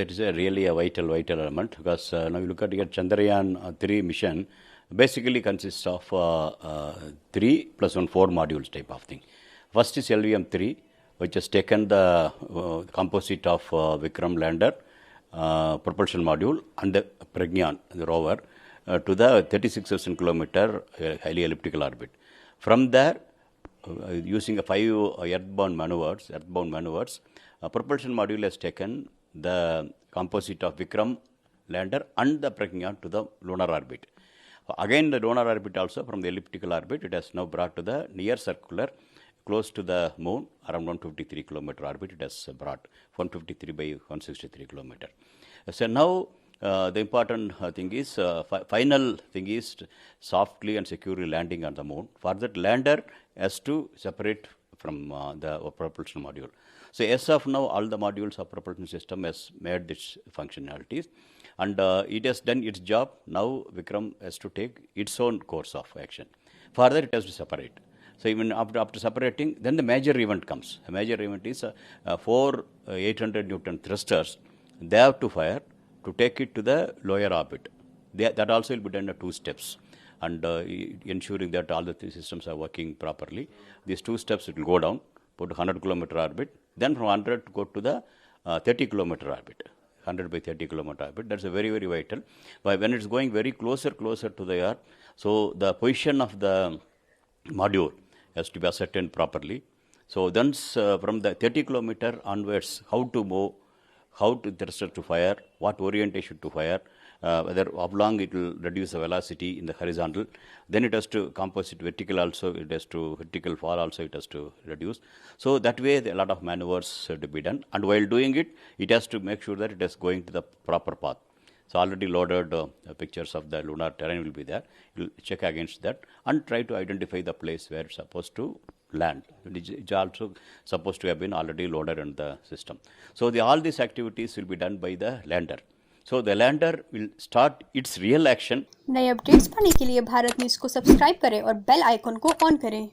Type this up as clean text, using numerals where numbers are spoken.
that is really a vital element, because now you look at your Chandrayaan 3 mission, basically consists of 3 plus 1 4 modules type of thing. First is LVM-3, which has taken the composite of Vikram lander, propulsion module, and the Pragyan, the rover, to the 36,000 kilometer highly elliptical orbit. From there, using a 5 earthbound maneuvers, propulsion module has taken the composite of Vikram lander and the Pragyan to the lunar orbit. Again, the lunar orbit also, from the elliptical orbit, it has now brought to the near circular, close to the moon, around 153 kilometer orbit. It has brought 153 by 163 kilometer. So now the important thing is, final thing is softly and securely landing on the moon. For that, lander has to separate from the propulsion module. So as of now, all the modules of propulsion system has made its functionalities, and it has done its job. Now Vikram has to take its own course of action. Further, it has to separate. So even after separating, then the major event comes. The major event is 4 800 Newton thrusters. They have to fire to take it to the lower orbit. That also will be done in 2 steps, and ensuring that all the 3 systems are working properly. These 2 steps, it will go down, put 100 kilometer orbit, then from 100 to go to the 30 kilometer orbit. 100 by 30 kilometer orbit. That's a very vital. But when it's going very closer to the Earth, so the position of the module has to be ascertained properly. So then from the 30 kilometer onwards, how to move, how to thruster to fire, what orientation to fire, whether oblong it will reduce the velocity in the horizontal, then it has to composite vertical also, it has to vertical fall also, it has to reduce. So that way a lot of maneuvers to be done, and while doing it, it has to make sure that it is going to the proper path. So already loaded pictures of the lunar terrain will be there. You will check against that and try to identify the place where it's supposed to land. It's also supposed to have been already loaded in the system. So all these activities will be done by the lander. So the lander will start its real action. नए updates पाने के लिए Bharat news को subscribe करें और bell icon को on करें।